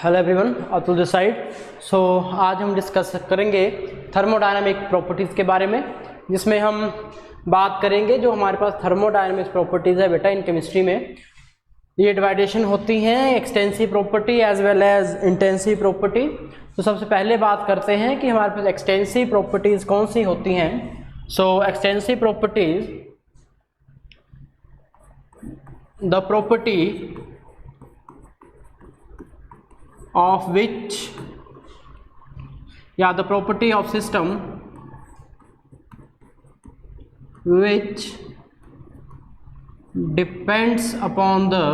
Hello everyone, Atul this side. So आज हम discuss करेंगे थर्मोडायनामिक प्रॉपर्टीज़ के बारे में, जिसमें हम बात करेंगे जो हमारे पास थर्मोडायनामिक प्रॉपर्टीज़ है बेटा इन केमिस्ट्री में। ये डिवाइडेशन होती हैं extensive property as well as intensive property. तो सबसे पहले बात करते हैं कि हमारे पास एक्सटेंसिव प्रॉपर्टीज़ कौन सी होती हैं। So extensive properties, the property of which the property of system which depends upon the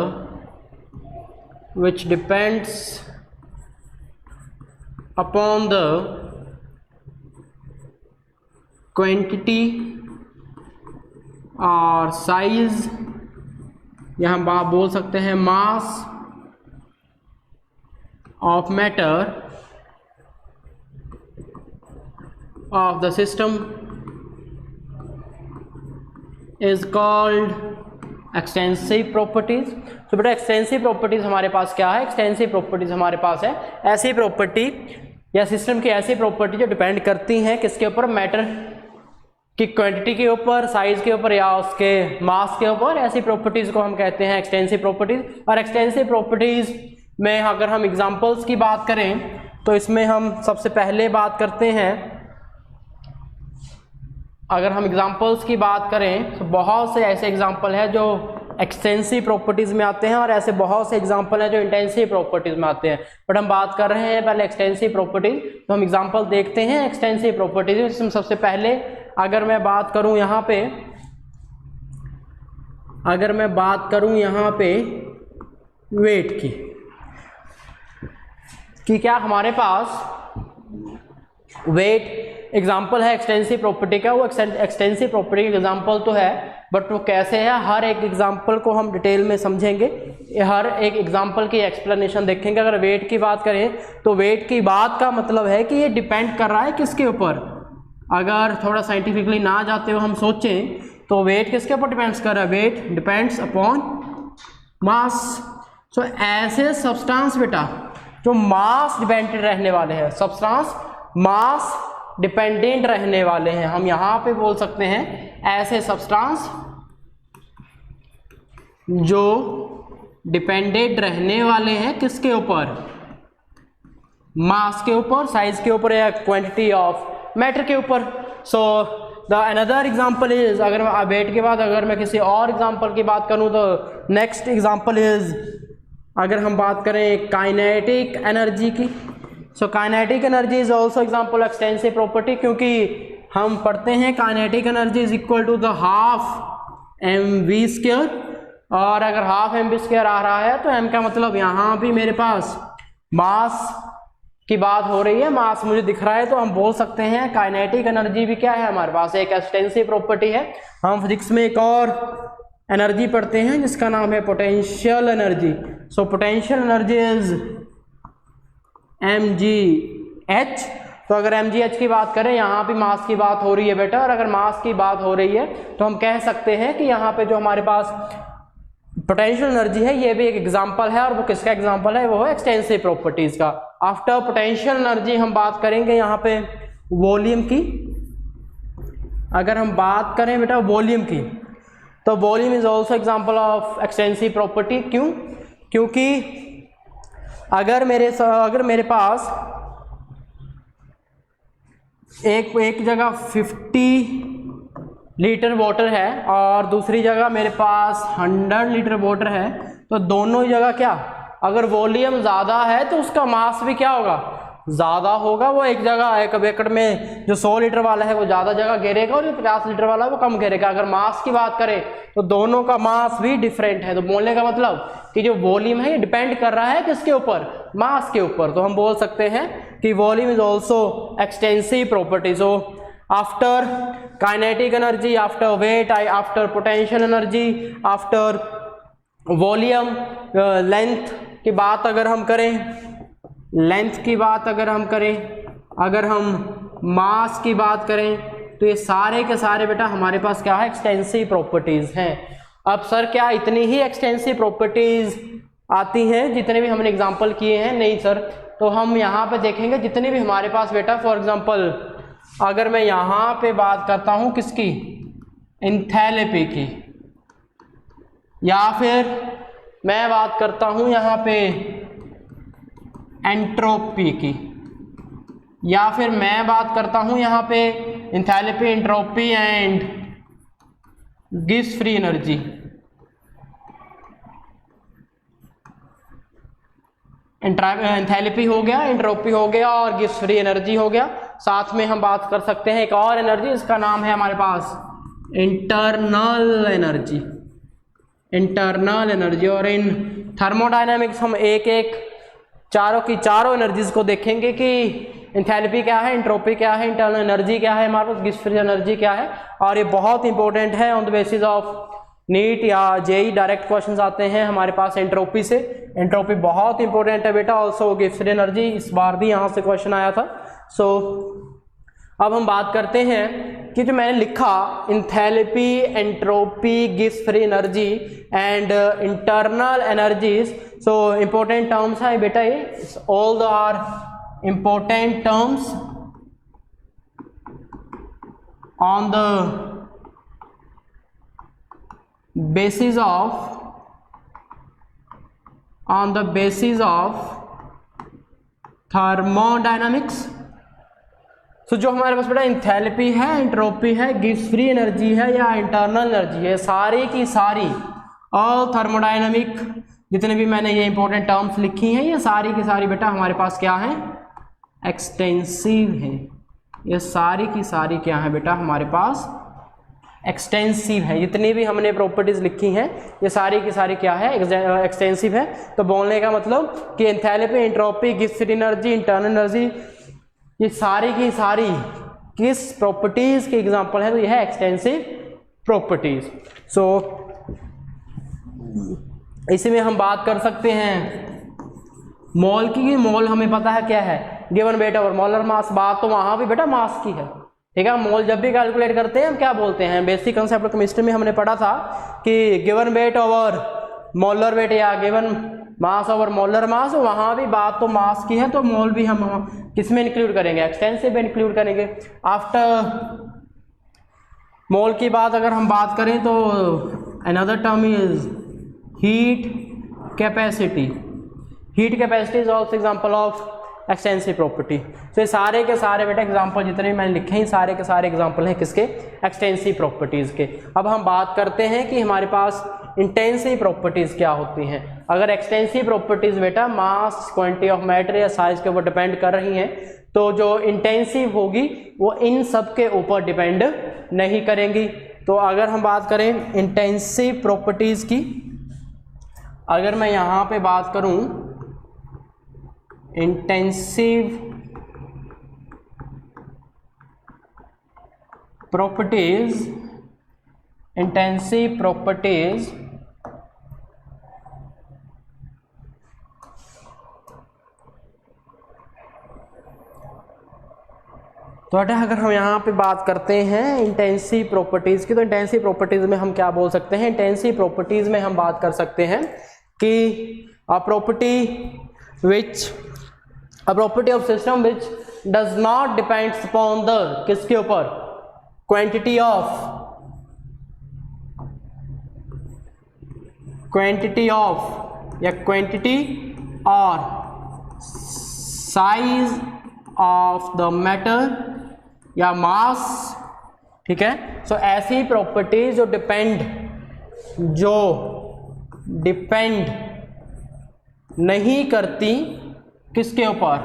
quantity और size, यहाँ आप बोल सकते हैं mass of matter of the system is called extensive properties। तो बेटा एक्सटेंसिव प्रॉपर्टीज हमारे पास क्या है? एक्सटेंसिव प्रॉपर्टीज हमारे पास है ऐसी प्रॉपर्टी या सिस्टम की ऐसी प्रॉपर्टी जो डिपेंड करती हैं किसके ऊपर? मैटर की क्वांटिटी के ऊपर, साइज के ऊपर या उसके मास के ऊपर। ऐसी प्रॉपर्टीज को हम कहते हैं एक्सटेंसिव प्रॉपर्टीज। और एक्सटेंसिव प्रॉपर्टीज में अगर हम एग्जांपल्स की बात करें तो इसमें हम सबसे पहले बात करते हैं, अगर हम एग्जांपल्स की बात करें तो बहुत से ऐसे एग्जांपल हैं जो एक्सटेंसिव प्रॉपर्टीज़ में आते हैं और ऐसे बहुत से एग्जांपल हैं जो इंटेंसिव प्रॉपर्टीज़ में आते हैं। बट हम बात कर रहे हैं पहले एक्सटेंसिव प्रॉपर्टीज, तो हम एग्जांपल देखते हैं एक्सटेंसिव प्रॉपर्टीज में। जिसमें सबसे पहले अगर मैं बात करूं यहाँ पे वेट कि क्या हमारे पास वेट एग्जाम्पल है एक्सटेंसिव प्रॉपर्टी का। वो एक्सटेंसिव प्रॉपर्टी का एग्जाम्पल तो है, बट वो कैसे है हर एक एग्जाम्पल को हम डिटेल में समझेंगे, हर एक एग्जाम्पल की एक्सप्लेनेशन देखेंगे। अगर वेट की बात करें तो वेट की बात का मतलब है कि ये डिपेंड कर रहा है किसके ऊपर। अगर थोड़ा साइंटिफिकली ना जाते हुए हम सोचें तो वेट किसके ऊपर डिपेंड्स कर रहा है? Weight depends upon mass. So ऐसे सब्सटेंस बेटा जो मास डिपेंडेंट रहने वाले हैं, सब्सटेंस मास डिपेंडेंट रहने वाले हैं, हम यहां पे बोल सकते हैं ऐसे सब्सटेंस जो डिपेंडेंट रहने वाले हैं किसके ऊपर? मास के ऊपर, साइज के ऊपर या क्वांटिटी ऑफ मैटर के ऊपर। So the another example is, अगर मैं वेट के बाद अगर मैं किसी और एग्जांपल की बात करूं तो नेक्स्ट एग्जांपल इज, अगर हम बात करें काइनेटिक एनर्जी की। So kinetic energy is also example extensive property, क्योंकि हम पढ़ते हैं kinetic energy is equal to the half mv²। और अगर हाफ mv² आ रहा है तो m का मतलब यहाँ भी मेरे पास मास की बात हो रही है, मास मुझे दिख रहा है, तो हम बोल सकते हैं काइनेटिक एनर्जी भी क्या है हमारे पास? एक एक्सटेंसिव प्रॉपर्टी है। हम फिजिक्स में एक और एनर्जी पढ़ते हैं जिसका नाम है potential energy. So potential energy is mgh। तो अगर mgh की बात करें, यहाँ भी मास की बात हो रही है बेटा, और अगर मास की बात हो रही है तो हम कह सकते हैं कि यहाँ पे जो हमारे पास पोटेंशियल एनर्जी है ये भी एक एग्जांपल है। और वो किसका एग्जांपल है? वो है एक्सटेंसिव प्रॉपर्टीज का। आफ्टर पोटेंशियल एनर्जी हम बात करेंगे यहाँ पे वॉल्यूम की। अगर हम बात करें बेटा वॉल्यूम की तो volume is also example of extensive property. क्यों? क्योंकि अगर मेरे पास एक जगह 50 लीटर वाटर है और दूसरी जगह मेरे पास 100 लीटर वाटर है, तो दोनों जगह क्या, अगर वॉल्यूम ज़्यादा है तो उसका मास भी क्या होगा? ज़्यादा होगा। वो एक जगह एक बेकड़ में जो 100 लीटर वाला है वो ज़्यादा जगह घेरेगा और जो 50 लीटर वाला है वो कम घेरेगा। अगर मास की बात करें तो दोनों का मास भी डिफरेंट है। तो बोलने का मतलब कि जो वॉल्यूम है ये डिपेंड कर रहा है किसके ऊपर? मास के ऊपर। तो हम बोल सकते हैं कि volume is also extensive property. So after kinetic energy, after weight, after potential energy, after volume, length की बात अगर हम करें, अगर हम मास की बात करें तो ये सारे के सारे बेटा हमारे पास क्या है? एक्सटेंसिव प्रॉपर्टीज हैं। अब सर क्या इतनी ही एक्सटेंसिव प्रॉपर्टीज आती हैं जितने भी हमने एग्जांपल किए हैं? नहीं सर। तो हम यहाँ पे देखेंगे जितने भी हमारे पास बेटा, फॉर एग्जांपल अगर मैं यहाँ पे बात करता हूँ किसकी, एंथैल्पी की, या फिर मैं बात करता हूँ यहाँ पे एंट्रोपी की, या फिर मैं बात करता हूँ यहाँ पे enthalpy, entropy and Gibbs free energy. Enthalpy हो गया, एंट्रोपी हो गया और गिब्स फ्री एनर्जी हो गया। साथ में हम बात कर सकते हैं एक और एनर्जी, इसका नाम है हमारे पास इंटरनल एनर्जी, इंटरनल एनर्जी। और इन थर्मोडायनामिक्स हम एक एक चारों की चारों एनर्जीज को देखेंगे कि एंथैल्पी क्या है, एंट्रोपी क्या है, इंटरनल एनर्जी क्या है, हमारे पास गिब्स फ्री एनर्जी क्या है। और ये बहुत इंपॉर्टेंट है, on the basis of NEET या जेई डायरेक्ट क्वेश्चंस आते हैं हमारे पास एंट्रोपी से। एंट्रोपी बहुत इंपॉर्टेंट है बेटा, ऑल्सो गिब्स फ्री एनर्जी, इस बार भी यहाँ से क्वेश्चन आया था। सो अब हम बात करते हैं कि जो मैंने लिखा enthalpy, entropy, Gibbs free energy and internal energies, so important terms है बेटा ये, all the are important terms on the basis of thermodynamics। तो जो हमारे पास बेटा एंथैल्पी है, एंट्रोपी है, गिब्स फ्री एनर्जी है या इंटरनल एनर्जी है, सारी की सारी ऑल थर्मोडायनामिक जितने भी मैंने ये इंपॉर्टेंट टर्म्स लिखी हैं, ये सारी की सारी बेटा हमारे पास क्या है, एक्सटेंसिव है। ये सारी की सारी क्या है बेटा हमारे पास एक्सटेंसिव है। जितनी भी हमने प्रॉपर्टीज लिखी हैं ये सारी की सारी क्या है, एक्सटेंसिव है। तो बोलने का मतलब कि enthalpy, entropy, Gibbs free energy, internal energy, ये सारी की सारी किस प्रॉपर्टीज के एग्जांपल है, तो यह है एक्सटेंसिव प्रॉपर्टीज। सो इसी में हम बात कर सकते हैं मोल की। मोल हमें पता है क्या है, गिवन वेट ओवर मोलर मास। बात तो वहां भी बेटा मास की है, ठीक है। मोल जब भी कैलकुलेट करते हैं हम क्या बोलते हैं, बेसिक कंसेप्ट केमिस्ट्री में हमने पढ़ा था कि given weight over molar weight या given mass over molar mass, वहां भी बात तो मास की है, तो मोल भी हम किसमें इंक्लूड करेंगे, एक्सटेंसिव में इंक्लूड करेंगे। आफ्टर मोल की बात अगर हम बात करें तो another term is heat capacity. Heat capacity is also example of extensive property. तो ये सारे के सारे बेटा एग्जांपल जितने भी मैंने लिखे हैं, सारे के सारे एग्जांपल हैं किसके, एक्सटेंसिव प्रॉपर्टीज के। अब हम बात करते हैं कि हमारे पास इंटेंसिव प्रॉपर्टीज क्या होती हैं। अगर एक्सटेंसिव प्रॉपर्टीज बेटा मास, क्वांटिटी ऑफ मैटर या साइज के ऊपर डिपेंड कर रही हैं, तो जो इंटेंसिव होगी वो इन सब के ऊपर डिपेंड नहीं करेंगी। तो अगर हम बात करें इंटेंसिव प्रॉपर्टीज की, अगर मैं यहाँ पे बात करूँ इंटेंसिव प्रॉपर्टीज, इंटेंसिव प्रॉपर्टीज तो बेटा अगर हम यहाँ पे बात करते हैं इंटेंसिव प्रॉपर्टीज की, तो इंटेंसिव प्रॉपर्टीज में हम क्या बोल सकते हैं, इंटेंसिव प्रॉपर्टीज में हम बात कर सकते हैं कि a property of system which does not depends upon the किसके ऊपर, quantity of या quantity or size of the matter या mass, ठीक है। सो ऐसी प्रॉपर्टी जो डिपेंड नहीं करती किसके ऊपर,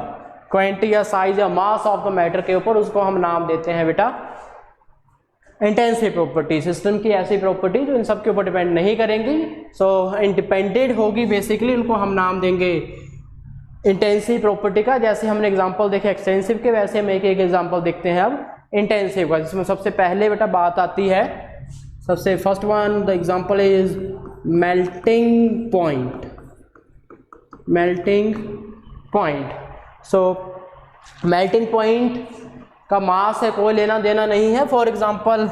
क्वांटिटी या साइज या मास ऑफ द मैटर के ऊपर, उसको हम नाम देते हैं बेटा इंटेंसिव प्रॉपर्टी। सिस्टम की ऐसी प्रॉपर्टी जो इन सब के ऊपर डिपेंड नहीं करेंगी, सो इंडिपेंडेंट होगी बेसिकली, उनको हम नाम देंगे इंटेंसिव प्रॉपर्टी का। जैसे हमने एग्जांपल देखे एक्सटेंसिव के, वैसे हम एक एक एग्जांपल देखते हैं अब इंटेंसिव का, जिसमें सबसे पहले बेटा बात आती है, सबसे first one the example is melting point. So melting point का मास है, कोई लेना देना नहीं है। फॉर एग्जांपल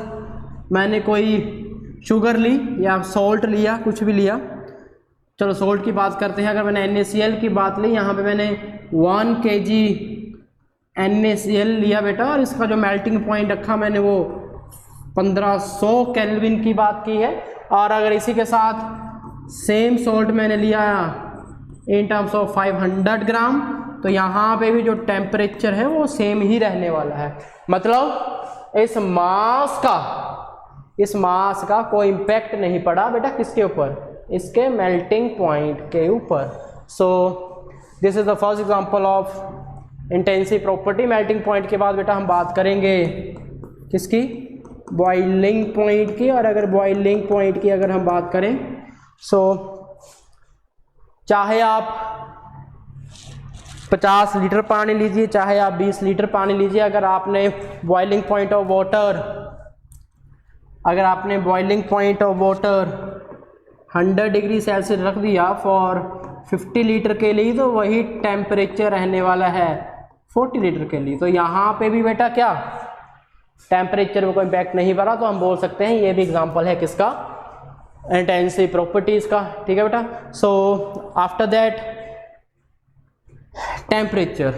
मैंने कोई शुगर ली या सॉल्ट लिया, कुछ भी लिया, चलो सोल्ट की बात करते हैं। अगर मैंने NaCl की बात ली, यहाँ पे मैंने 1 kg NaCl लिया बेटा, और इसका जो मेल्टिंग पॉइंट रखा मैंने वो 1500 केल्विन की बात की है। और अगर इसी के साथ सेम सोल्ट मैंने लिया इन टर्म्स ऑफ 500 ग्राम, तो यहाँ पे भी जो टेम्परेचर है वो सेम ही रहने वाला है। मतलब इस मास का कोई इम्पैक्ट नहीं पड़ा बेटा किसके ऊपर, इसके मेल्टिंग पॉइंट के ऊपर। सो this is the first example of intensive property. Melting point के बाद बेटा हम बात करेंगे किसकी, बॉइलिंग पॉइंट की। और अगर बॉइलिंग पॉइंट की अगर हम बात करें, सो चाहे आप 50 लीटर पानी लीजिए, चाहे आप 20 लीटर पानी लीजिए, अगर आपने boiling point of water 100 degree Celsius रख दिया फॉर 50 लीटर के लिए, तो वही टेम्परेचर रहने वाला है 40 लीटर के लिए। तो यहाँ पे भी बेटा क्या टेम्परेचर में कोई इम्पैक्ट नहीं पड़ा, तो हम बोल सकते हैं ये भी एग्जांपल है किसका, इंटेंसिव प्रॉपर्टीज का। ठीक है बेटा। So after that temperature.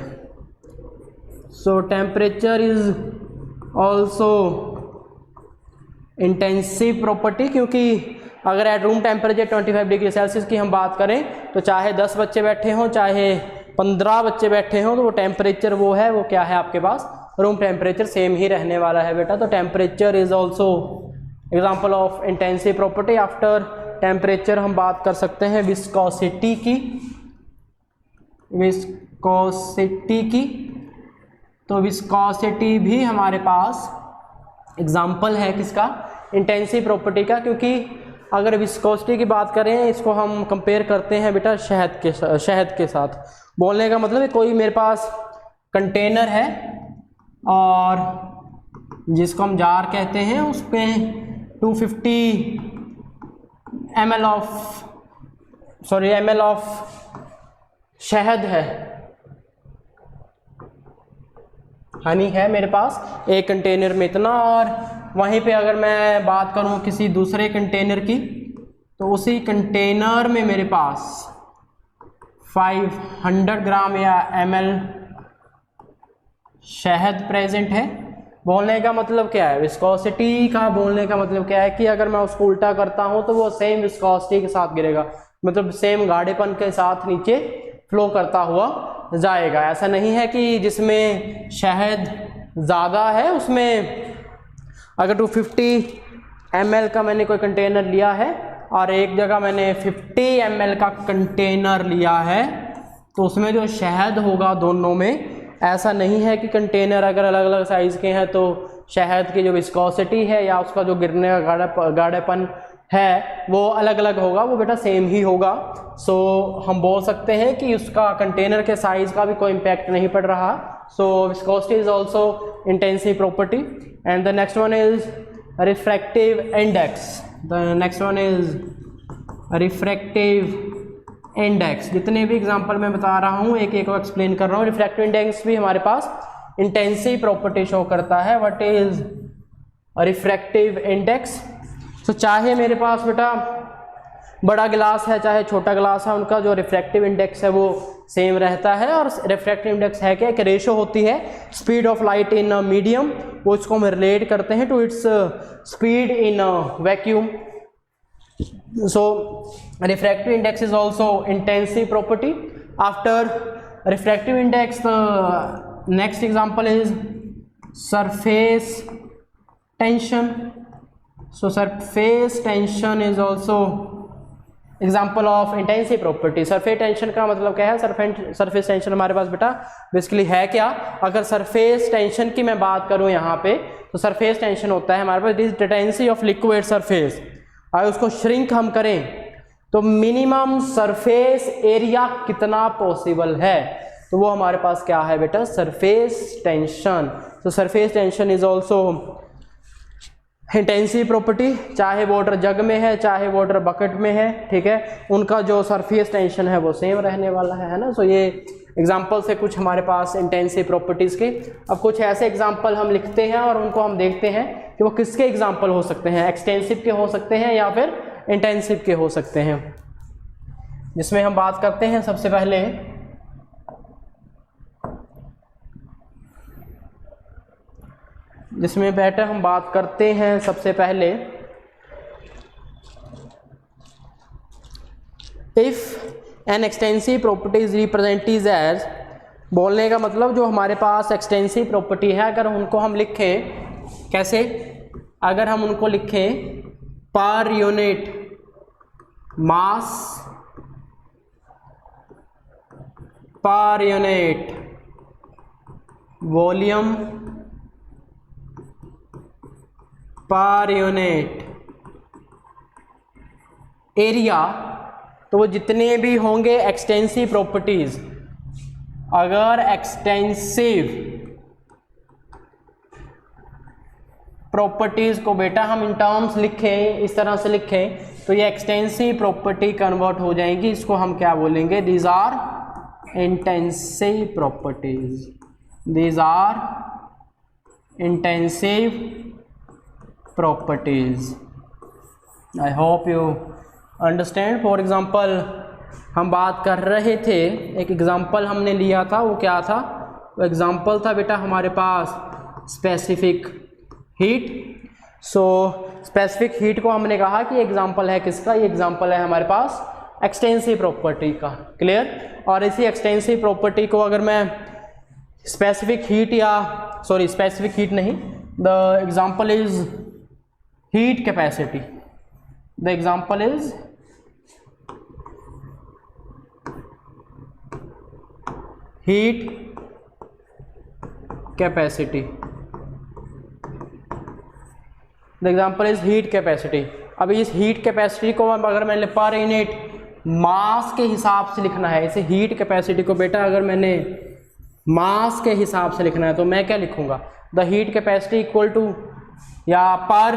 So temperature is also intensive property, क्योंकि अगर at room temperature 25 degree Celsius की हम बात करें, तो चाहे 10 बच्चे बैठे हों चाहे 15 बच्चे बैठे हों, तो वो टेम्परेचर वो क्या है आपके पास, रूम टेम्परेचर सेम ही रहने वाला है बेटा। तो temperature is also example of intensive property. After temperature हम बात कर सकते हैं विस्कोसिटी की। तो विस्कोसिटी भी हमारे पास एग्जाम्पल है किसका, इंटेंसिव प्रॉपर्टी का। क्योंकि अगर विस्कोसिटी की बात करें, इसको हम कंपेयर करते हैं बेटा शहद के साथ। बोलने का मतलब है कोई मेरे पास कंटेनर है और जिसको हम जार कहते हैं, उस पर 250 ml ऑफ शहद है, हनी है मेरे पास एक कंटेनर में इतना। और वहीं पे अगर मैं बात करूं किसी दूसरे कंटेनर की, तो उसी कंटेनर में मेरे पास 500 ग्राम या ml शहद प्रेजेंट है। बोलने का मतलब क्या है, विस्कोसिटी का बोलने का मतलब क्या है कि अगर मैं उसको उल्टा करता हूं तो वो सेम विस्कोसिटी के साथ गिरेगा, मतलब सेम गाढ़ेपन के साथ नीचे फ्लो करता हुआ जाएगा। ऐसा नहीं है कि जिसमें शहद ज़्यादा है उसमें अगर 250 ml का मैंने कोई कंटेनर लिया है और एक जगह मैंने 50 ml का कंटेनर लिया है, तो उसमें जो शहद होगा दोनों में, ऐसा नहीं है कि कंटेनर अगर अलग अलग साइज़ के हैं तो शहद की जो विस्कोसिटी है या उसका जो गिरने का गाढ़ेपन है वो अलग अलग होगा, वो बेटा सेम ही होगा। सो हम बोल सकते हैं कि उसका कंटेनर के साइज़ का भी कोई इम्पैक्ट नहीं पड़ रहा। So viscosity is also intensive property. And the next one is refractive index. Index. जितने भी एग्जांपल मैं बता रहा हूँ एक एक को एक्सप्लेन कर रहा हूँ। रिफ्रैक्टिव इंडेक्स भी हमारे पास इंटेंसिव प्रॉपर्टी शो करता है। What is refractive index? तो चाहे मेरे पास बेटा बड़ा गिलास है चाहे छोटा गिलास है, उनका जो रिफ्रैक्टिव इंडेक्स है वो सेम रहता है। और रिफ्रैक्टिव इंडेक्स है क्या, एक रेशो होती है speed of light in medium, वो इसको हम रिलेट करते हैं to its speed in vacuum. So refractive index is also intensive property. After refractive index, the next example is surface tension. So surface tension is also example of intensive property. Surface tension का मतलब क्या है? Surface tension हमारे पास बेटा basically है क्या? अगर surface tension की मैं बात करूँ यहाँ पे, तो surface tension होता है हमारे पास it is tendency of liquid surface। अगर उसको श्रिंक हम करें तो मिनिमम सरफेस एरिया कितना पॉसिबल है, तो वो हमारे पास क्या है बेटा, सरफेस टेंशन। तो surface tension is also intensive property. चाहे वाटर जग में है चाहे वाटर बकेट में है, ठीक है, उनका जो सरफेस टेंशन है वो सेम रहने वाला है ना। सो ये एग्जाम्पल से कुछ हमारे पास इंटेंसिव प्रॉपर्टीज़ के। अब कुछ ऐसे एग्जाम्पल हम लिखते हैं और उनको हम देखते हैं कि वो किसके एग्जाम्पल हो सकते हैं, एक्सटेंसिव के हो सकते हैं या फिर इंटेंसिव के हो सकते हैं। जिसमें हम बात करते हैं सबसे पहले हम बात करते हैं सबसे पहले if an extensive property is represented as, बोलने का मतलब जो हमारे पास एक्सटेंसिव प्रॉपर्टी है अगर उनको हम लिखें कैसे, अगर हम उनको लिखें per unit mass per unit volume per unit area, तो वो जितने भी होंगे एक्सटेंसिव प्रॉपर्टीज, अगर एक्सटेंसिव प्रॉपर्टीज को बेटा हम इन टर्म्स लिखें, इस तरह से लिखें, तो ये एक्सटेंसिव प्रॉपर्टी कन्वर्ट हो जाएंगी, इसको हम क्या बोलेंगे, these are intensive properties, these are intensive properties. I hope you understand. For example, हम बात कर रहे थे, एक एग्जाम्पल हमने लिया था, वो क्या था, वो एग्जाम्पल था बेटा हमारे पास specific heat. So specific heat को हमने कहा कि एग्जाम्पल है किसका, ये एग्जाम्पल है हमारे पास एक्सटेंसिव प्रॉपर्टी का। क्लियर। और इसी एक्सटेंसिव प्रॉपर्टी को अगर मैं स्पेसिफिक हीट या स्पेसिफिक हीट नहीं, the example is heat capacity, the example is heat capacity, the example is heat capacity। अब इस हीट कैपेसिटी को अगर मैंने पर यूनिट मास के हिसाब से लिखना है, इसे हीट कैपेसिटी को बेटा अगर मैंने मास के हिसाब से लिखना है तो मैं क्या लिखूंगा, the heat capacity equal to, या पर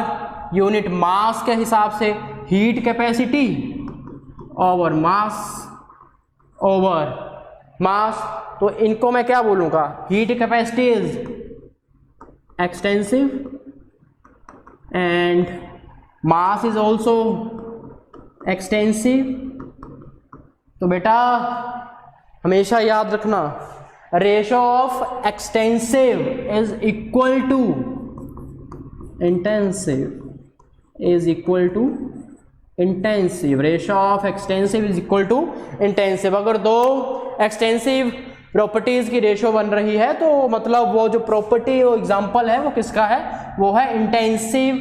यूनिट मास के हिसाब से हीट कैपेसिटी ओवर मास, तो इनको मैं क्या बोलूँगा, heat capacity is extensive and mass is also extensive. तो बेटा हमेशा याद रखना, ratio of extensive is equal to intensive is equal to intensive, ratio of extensive is equal to intensive। अगर दो एक्सटेंसिव प्रॉपर्टीज की रेशियो बन रही है तो मतलब वो जो प्रॉपर्टी, वो एग्जांपल है वो किसका है, वो है इंटेंसिव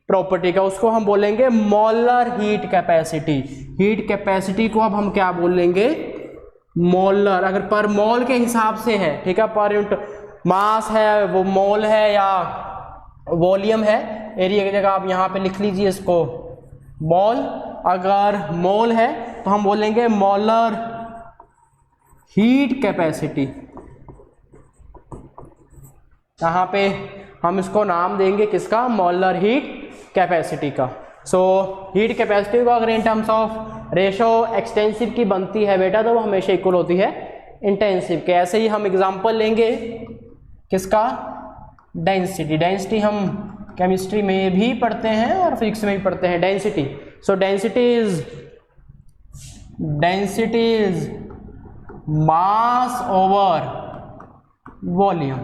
प्रॉपर्टी का, उसको हम बोलेंगे molar heat capacity. Heat capacity को अब हम क्या बोलेंगे, मोलर। अगर पर मोल के हिसाब से है, ठीक है, पर यूनिट मास है, वो मोल है या वॉल्यूम है, एरिया की जगह आप यहाँ पे लिख लीजिए इसको मोल। अगर मोल है तो हम बोलेंगे मोलर हीट कैपेसिटी। यहाँ पे हम इसको नाम देंगे किसका, मोलर हीट कैपेसिटी का। सो हीट कैपेसिटी को अगर in terms of ratio extensive की बनती है बेटा तो वो हमेशा इक्वल होती है इंटेंसिव के। ऐसे ही हम एग्जांपल लेंगे किसका, डेंसिटी। डेंसिटी हम केमिस्ट्री में भी पढ़ते हैं और फिजिक्स में भी पढ़ते हैं, density. So density is mass over volume,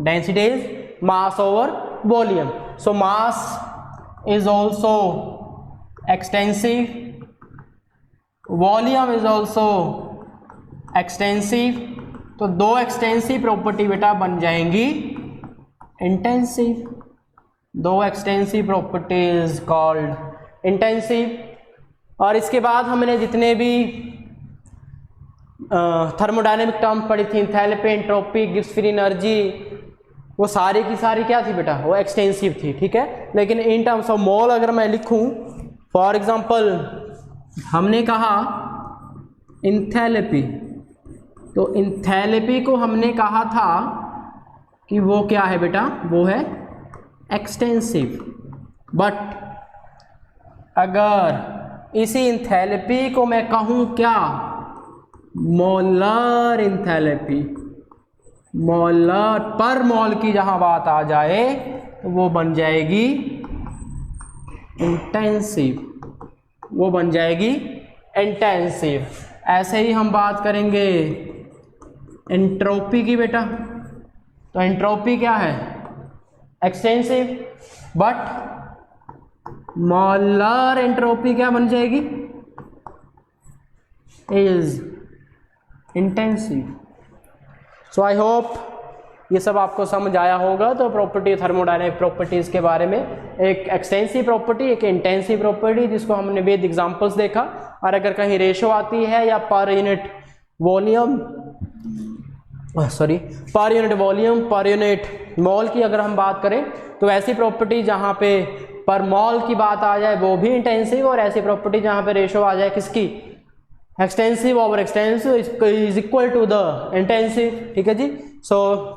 density is mass over volume. So mass is also extensive, volume is also extensive. तो दो एक्सटेंसिव प्रॉपर्टी बेटा बन जाएंगी इंटेंसिव, दो एक्सटेंसिव प्रॉपर्टीज कॉल्ड इंटेंसिव। और इसके बाद हमने जितने भी थर्मोडायनेमिक टर्म्स पढ़ी थी, enthalpy, entropy, Gibbs free energy, वो सारी की सारी क्या थी बेटा, वो एक्सटेंसिव थी, ठीक है। लेकिन इन टर्म्स ऑफ मोल अगर मैं लिखूं, फॉर एग्जांपल हमने कहा एंथैल्पी, तो एंथैल्पी को हमने कहा था कि वो क्या है बेटा, वो है एक्सटेंसिव। बट अगर इसी एंथैल्पी को मैं कहूँ क्या, मोलर एंथैल्पी, मोलर पर मोल की जहाँ बात आ जाए तो वो बन जाएगी इंटेंसिव, वो बन जाएगी इंटेंसिव। ऐसे ही हम बात करेंगे एंट्रोपी की बेटा। तो एंट्रोपी क्या है? एक्सटेंसिव, बट मोलर एंट्रोपी क्या बन जाएगी? Is intensive. So I hope ये सब आपको समझ आया होगा। तो प्रॉपर्टी, थर्मोडायनेमिक प्रॉपर्टीज़ के बारे में, एक एक्सटेंसिव प्रॉपर्टी, एक इंटेंसिव प्रॉपर्टी, जिसको हमने विद एग्जांपल्स देखा। और अगर कहीं रेशो आती है या per unit volume, per unit volume, per unit mole की अगर हम बात करें, तो ऐसी प्रॉपर्टी जहाँ पे पर मोल की बात आ जाए वो भी इंटेंसिव, और ऐसी प्रॉपर्टी जहाँ पे रेशो आ जाए किसकी? Extensive over extensive is equal to the intensive. ठीक है जी। So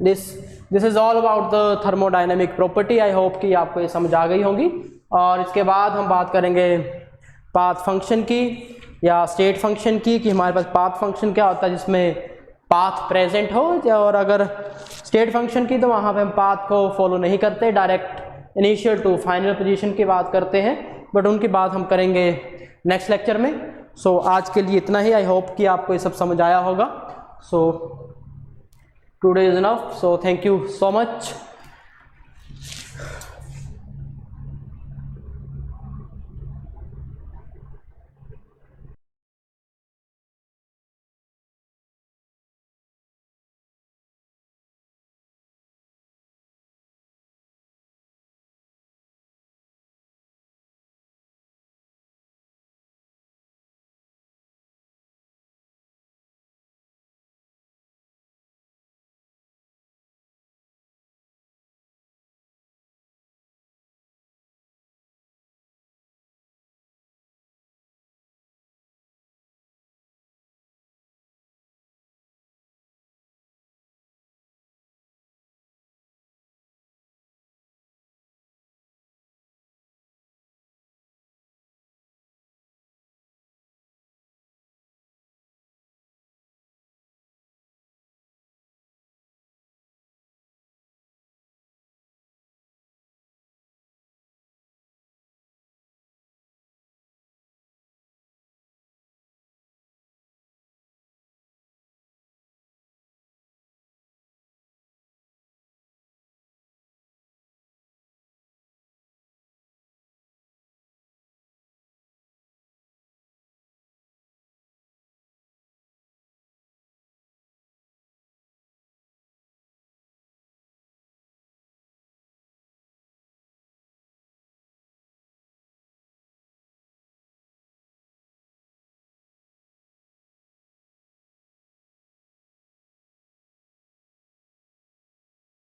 this is all about the thermodynamic property. I hope कि आपको ये समझ आ गई होंगी। और इसके बाद हम बात करेंगे पाथ फंक्शन की या स्टेट फंक्शन की, कि हमारे पास पाथ फंक्शन क्या होता है जिसमें पाथ प्रेजेंट हो, और अगर स्टेट फंक्शन की तो वहाँ पे हम पाथ को फॉलो नहीं करते, direct initial to final position की बात करते हैं, बट उनकी बात हम करेंगे नेक्स्ट लेक्चर में। सो आज के लिए इतना ही। आई होप कि आपको ये सब समझ आया होगा। So today is enough. So thank you so much.